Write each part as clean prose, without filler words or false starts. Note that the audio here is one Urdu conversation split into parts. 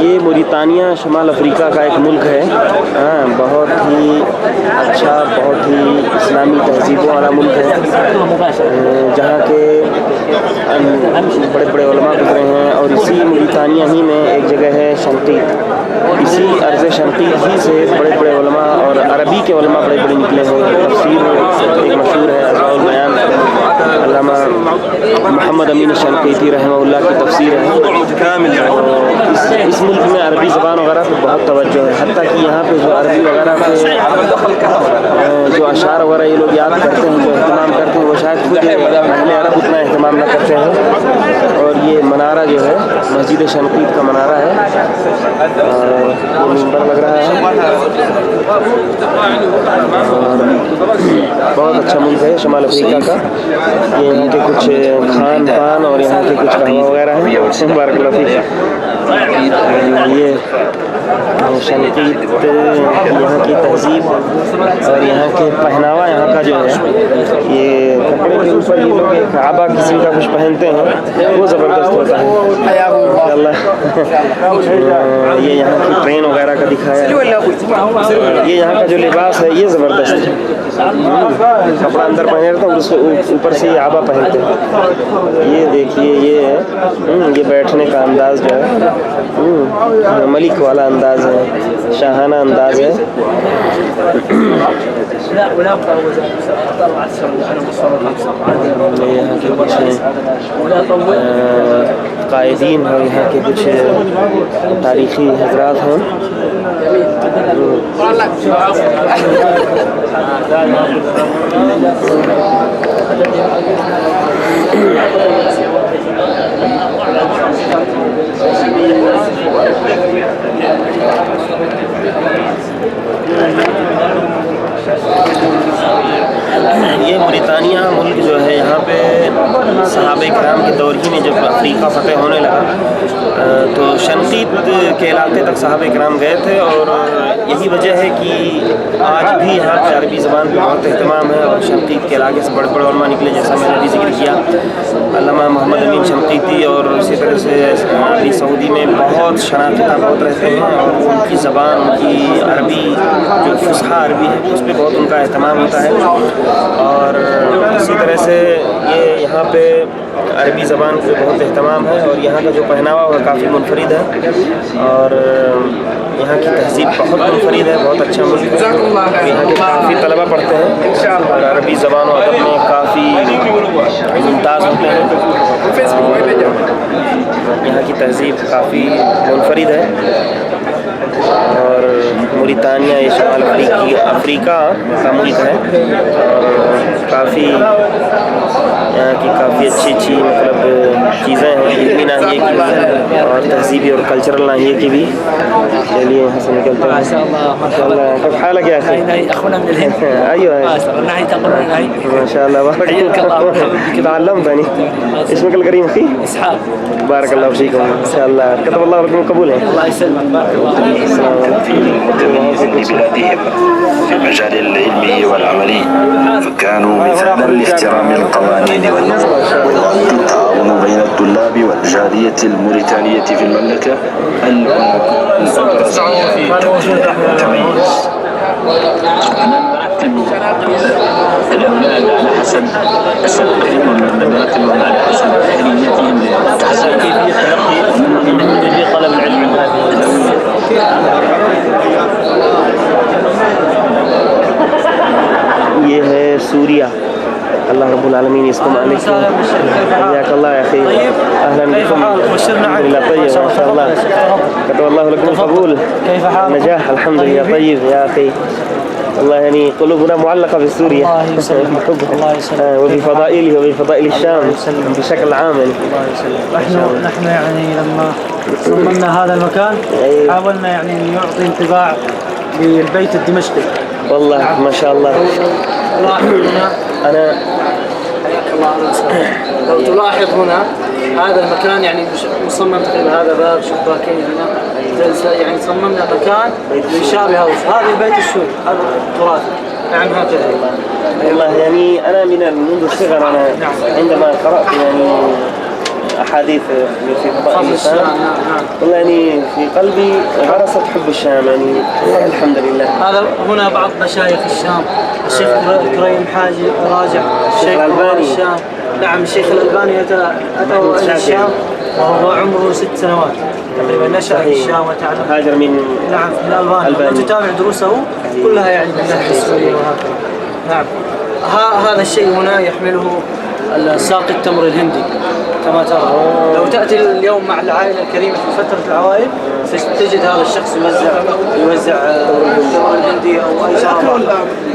یہ موریتانیہ شمال افریقہ کا ایک ملک ہے. ہاں بہت ہی اچھا, بہت ہی اسلامی تہذیبوں والا ملک ہے, جہاں کے بڑے بڑے علماء گزرے ہیں. اور اسی موریتانیہ ہی میں ایک جگہ ہے شنقیط. اسی عرض شنقیط ہی سے بڑے بڑے علماء اور عربی کے علماء بڑے بڑے نکلے ہیں. تفسیر ایک مشہور ہے اضواء البیان, علامہ محمد امین شنقیطی رحمہ اللہ کی تفسیر ہے. اس ملک میں عربی زبان وغیرہ پہ بہت توجہ ہے, حتیٰ کہ یہاں پہ جو عربی وغیرہ پہ جو اشعار وغیرہ یہ لوگ یاد کرتے ہیں, جو اہتمام کرتے ہیں, وہ شاید خود اہل عرب اتنا اہتمام نہ کرتے ہیں. اور یہ منارہ جو ہے مسجد شنقیط کا منارہ ہے, اور یہ منبر لگ رہا ہے. اور بہت اچھا ملک ہے شمال افریقہ کا. یہ یہاں کے کچھ کھان پان اور یہاں کے کچھ قہوہ وغیرہ ہیں. بارک اللہ فیک. یہ شنقیط یہاں کی تہذیب اور یہاں کے پہناوا, یہاں کا جو ہے یہ کپڑے کے اوپر یہ لوگ ایک آبا قسم کا کچھ پہنتے ہیں, وہ زبردست ہوتا ہے. اللہ یہ یہاں کی ٹرین وغیرہ کا دکھایا. یہ یہاں کا جو لباس ہے یہ زبردست ہے. کپڑا اندر پہنے رہتا ہے اور اس کو اوپر سے یہ آبا پہنتے ہیں. یہ دیکھیے یہ ہے, یہ بیٹھنے کا انداز جو ہے ملک والا انداز ہے, شاہانہ انداز ہے. یہاں کے کچھ قائدین اور یہاں کے کچھ تاریخی حضرات ہیں. یہ موریتانیہ ملک جو ہے یہاں پہ صحابہ کرام کے دور ہی میں جب افریقہ فتح ہونے لگا تو شنقیط کے علاقے تک صحابہ کرام گئے تھے. اور یہی وجہ ہے کہ آج بھی یہاں پہ عربی زبان پہ بہت اہتمام ہے. اور شنقیط کے علاقے سے بڑے بڑے علماء نکلے, جیسا میں نے ابھی ذکر کیا علامہ محمد امین شنقیطی. اور اسی طرح سے عربی سعودی میں بہت شناختہ بہت رہتے ہیں, اور ان کی زبان, ان کی عربی جو فصحیٰ عربی ہے اس پہ بہت ان کا اہتمام ہوتا ہے. اور اسی طرح سے یہ یہاں پہ عربی زبان پہ بہت اہتمام ہے. اور یہاں کا جو پہناوا وہ کافی منفرد ہے, اور یہاں کی تہذیب بہت منفرد ہے. بہت اچھا ملک ہے. یہاں کے کافی طلبہ پڑھتے ہیں اور عربی زبان و ادب میں کافی ممتاز ہوتے ہیں. یہاں کی تہذیب کافی منفرد ہے. اور موریتانیہ یہ شمال افریقہ کا ملک ہے, اور کافی یہاں کی کافی اچھی اچھی مطلب چیزیں ہیں, علمی ناحیے کی بھی اور تہذیبی اور کلچرل ناحیے کی بھی. چلیے یہاں سے نکلتے ہیں. ماشاء اللہ. كيف حالك يا اخي؟ اخونا من الهند. ايوه ناحيه تقريبا ناحيه. ما شاء الله بارك الله. تعلمتني. اسمك الكريم اخي؟ اسحاق. بارك الله فيكم. ما شاء الله. كتب الله لكم القبول. الله يسلمك. السلام عليكم. بلادهم في المجال العلمي والعملي, فكانوا مثالا لاحترام القوانين والنظام والتعاون بين الطلاب والجالية الموريتانية في المملكة التميز. الأولاد على حسب أساتذتهم ونرتبهم على حسب أهليتهم لتحصيل كيفية تلقي طلب العلم من هذه. یہ ہے سوریا. اللہ رب العالمین اس کو مالک ہے. حیاک اللہ یا اخی. اهلا بكم. الحمد لله طيب ما شاء الله. كتب الله لكم القبول. نجاح الحمد لله طيب يا اخي. والله يعني قلوبنا معلقة بسوريا وبفضائله وبفضائل الشام بشكل عام. نحن يعني لما صممنا هذا المكان حاولنا يعني أن يعطي انطباع بالبيت الدمشقي. والله ما شاء الله. أنا لو تلاحظ هنا هذا المكان يعني مصمم تقريبا, هذا باب شباكين هنا, يعني صممنا مكان يشابه هذا البيت السوري, هذا التراث. نعم هكذا. والله يعني أنا منذ الصغر أنا عندما قرأت يعني أحاديث في فضائل فضل الشام. الشام. نعم. والله يعني في قلبي غرست حب الشام يعني الحمد لله. هذا هنا بعض مشايخ الشام، الشيخ كريم حاجي راجع، الشيخ الألباني. الشام. نعم الشيخ الألباني أتوا إلى الشام وهو عمره 6 سنوات تقريبا، نشأ في الشام وتعلم. هاجر من نعم من ألبانيا. تتابع دروسه كلها يعني باللهجة السورية وهكذا. نعم. هذا الشيء هنا يحمله ساقي التمر الهندي كما ترى. لو تأتي اليوم مع العائلة الكريمة في فترة العوائل ستجد هذا الشخص يوزع التمر الهندي أو أي شراب.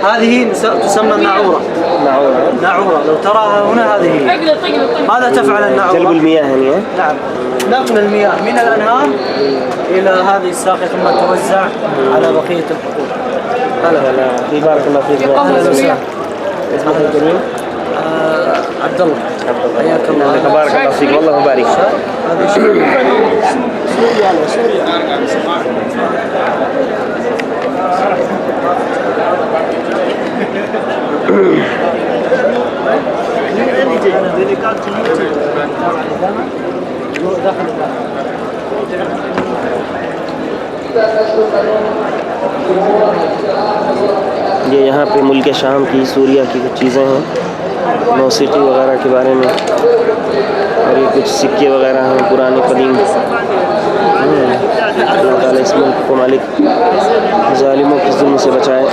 هذه تسمى الناعورة. ناعورة لو تراها هنا هذه هي. ماذا تفعل الناعورة؟ جلب المياه يعني. نعم نقل المياه من الأنهار إلى هذه الساقية ثم توزع على بقية الحقول. هلا بارك الله فيك. أهلا وسهلا. اسمك الكريم؟ عبد الله. حياك الله. بارك الله فيك والله مبارك. هذا شيء یہ یہاں پہ ملک شام کی سوریہ کی کچھ چیزیں ہیں موسیقی وغیرہ کے بارے میں، اور یہ کچھ سکے وغیرہ ہیں پرانے قدیم. اللہ تعالیٰ اس ملک کو مالک ظالموں کے ظلم سے بچائے.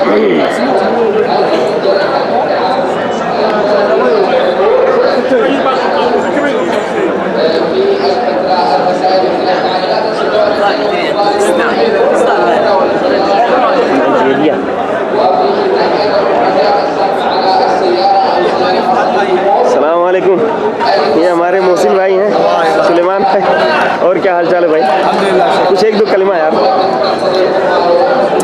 نائجیریا. السلام علیکم. یہ ہمارے محسن بھائی ہیں سلیمان بھائی. اور کیا حال چال ہے بھائی؟ الحمدللہ. کچھ ایک دو کلمہ یار.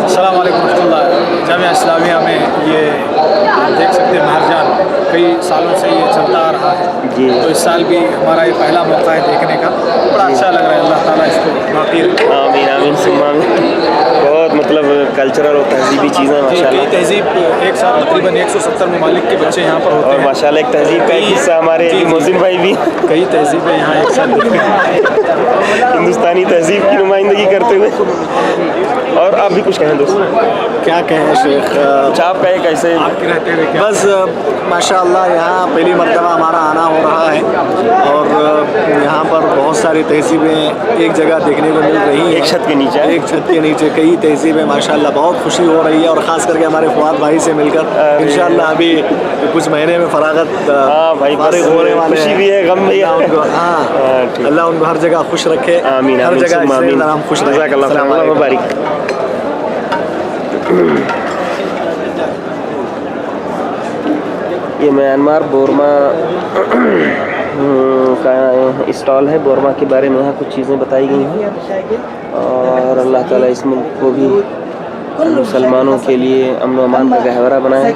السلام علیکم ورحمۃ اللہ. جامعہ اسلامیہ میں یہ دیکھ سکتے ہیں مہرجان کئی سالوں سے یہ چلتا آ رہا ہے جی. تو اس سال بھی ہمارا یہ پہلا موقع ہے دیکھنے کا. بڑا اچھا لگ رہا ہے. اللہ تعالیٰ اس کو باقی رکھے. آمین آمین ثم آمین. بہت مطلب کلچرل اور تہذیبی چیزیں ماشاء کئی اللہ. تہذیب ایک ساتھ تقریباً 170 ممالک کے بچے یہاں پر ہوتے اور ہیں. ماشاء اللہ ایک تہذیب کا ایک حصہ ہمارے محسن بھائی بھی کئی تہذیبیں یہاں ایک ساتھ دیکھتے ہیں. ہندوستانی تہذیب کی نمائندگی کرتے ہوئے. اور آپ بھی کچھ کہیں دوست؟ کیا کہیں شیخ، آپ کا ایک ایسے آپ کے رہتے ہوئے کیا بس ماشاء اللہ یہاں پہلی مرتبہ ہمارا آنا ہو رہا ہے، اور یہاں پر بہت ساری تہذیبیں ایک جگہ دیکھنے کو مل رہی ہیں. ایک چھت کے نیچے ایک چھت کے نیچے کئی تہذیبیں ماشاء اللہ. بہت خوشی ہو رہی ہے، اور خاص کر کے ہمارے فواد بھائی سے مل کر انشاءاللہ ابھی کچھ مہینے میں فراغت ہاں بھائی فارغ ہونے والے خوشی بھی ہے غم بھی ہے. اللہ ان کو ہر جگہ خوش رکھے. آمین ہر آمین جگہ ثم اس آمین. طرح ہم خوش رہیں. جزاک اللہ خیر. السلام اللہ علیکم. مبارک. یہ میانمار بورما کا اسٹال ہے. بورما کے بارے میں یہاں کچھ چیزیں بتائی گئی ہیں، اور اللہ تعالیٰ اس ملک کو بھی مسلمانوں کے لیے امن و امان کا گہوارہ بنائے.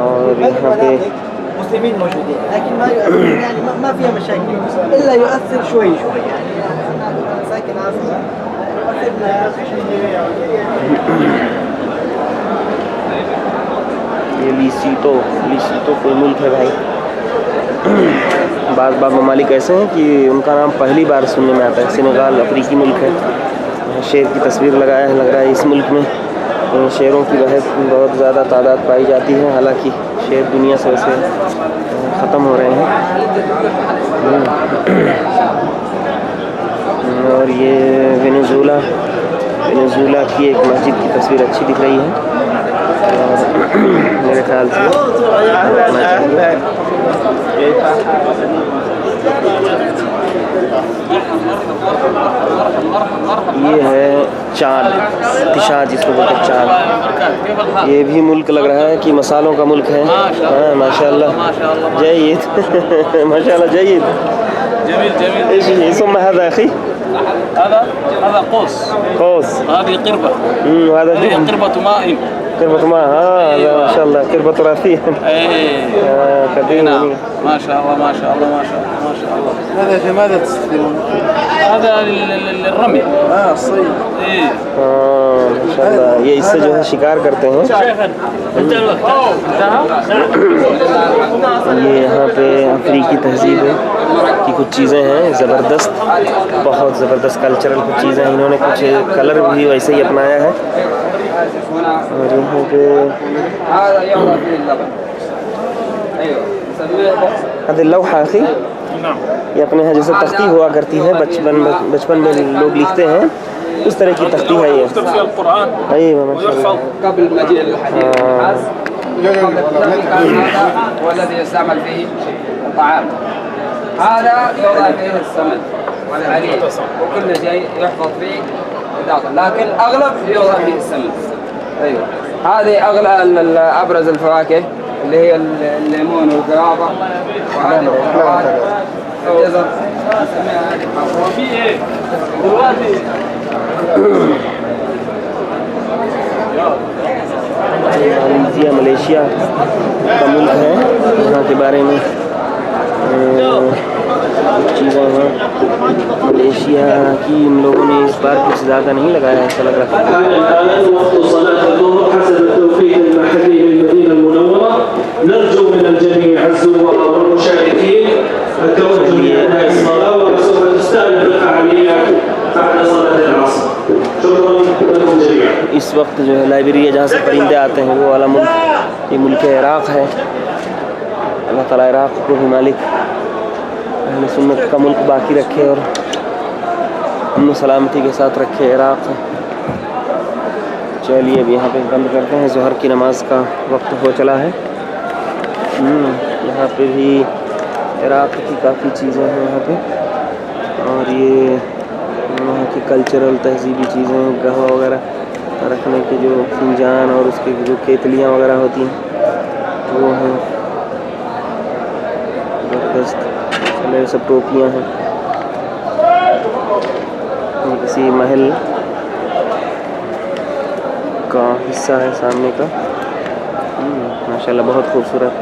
اور یہاں پہ مسلمين موجودين لكن ما فيها مشاكل الا يؤثر شوي يعني ساكن عاصمه یہ لیسیتو کوئی ملک ہے بھائی. بعض ممالک ایسے ہیں کہ ان کا نام پہلی بار سننے میں آتا ہے. سینیگال افریقی ملک ہے. شیر کی تصویر لگایا ہے. لگ رہا ہے اس ملک میں شیروں کی بہت زیادہ تعداد پائی جاتی ہے. حالانکہ شیر دنیا سے ویسے ختم ہو رہے ہیں. اور یہ وینزویلا کی ایک مسجد کی تصویر اچھی دکھ رہی ہے. اور میرے خیال سے یہ ہے چاند تشاد، جس کو بولتے ہیں چاند. یہ بھی ملک لگ رہا ہے کہ مسالوں کا ملک ہے. ہاں ماشاء اللہ. جيد ماشاء الله جيد. جميل. ايش اسم هذا اخي؟ هذا قوس. هذه قربة. هذا هذه قربة ماء. قربة ماء. هذا ما شاء الله قربة تراثية. نعم ما شاء الله. هذا لماذا تستخدمون؟ هذا للرمي. الصيد. ايه. ہاں ماشاء اللہ، یہ اس سے جو ہے شکار کرتے ہیں. انتهى الوقت. یہ یہاں پہ افریقی تہذیب کی کچھ چیزیں ہیں زبردست، بہت زبردست کلچرل کچھ چیزیں ہیں. انہوں نے کچھ کلر بھی ویسے ہی اپنایا ہے. اور یہاں پہ هذه اللوحة أخي، یہ اپنے یہاں جیسے تختی ہوا کرتی ہے بچپن میں لوگ لکھتے ہیں، اس طرح کی تختی ہے یہ. يكتب فيها القرآن ايوه ما شاء الله. ويحفظ. قبل مجيء الحديث والنحاس هذا هو الذي يستعمل فيه الطعام. هذا يوضع فيه السمن والحليب وكل شيء يحفظ فيه داخل، لكن اغلب يوضع فيه السمن. ايوه هذه اغلى ابرز الفواكه اللي هي الليمون والقرابه وهذه الجزر في ايه دلوقتي؟ مالیزیا ملیشیا کا ملک ہے. یہاں کے بارے میں چیزیں ہیں. ملیشیا کی ان لوگوں نے اس بار کچھ زیادہ نہیں لگایا، ایسا لگ رہا ہے. وقت صلاة الظهر حسب التوقيت المحلي للمدينة المنورة. نرجو من الجميع الزوار والمشاركين التوجه لأداء الصلاة، وسوف تستأنف الفعاليات بعد صلاة العصر. شكرا لكم جميعا. اس وقت جو ہے لائبریری جہاں سے پرندے آتے ہیں وہ والا ملک یہ ملک عراق ہے. اللہ تعالیٰ عراق کو بھی مالک اہل سنت کا ملک باقی رکھے اور امن و سلامتی کے ساتھ رکھے عراق. چلیے اب یہاں پہ بند کرتے ہیں، ظہر کی نماز کا وقت ہو چلا ہے. یہاں پہ بھی عراق کی کافی چیزیں ہیں یہاں پہ، اور یہ وہاں کی کلچرل تہذیبی چیزیں، قہوہ وغیرہ رکھنے کے جو فنجان اور اس کی جو کیتلیاں وغیرہ ہوتی ہیں وہ ہیں زبردست. چلے سب ٹوپیاں ہیں. یہ کسی محل کا حصہ ہے سامنے کا. ماشاءاللہ بہت خوبصورت.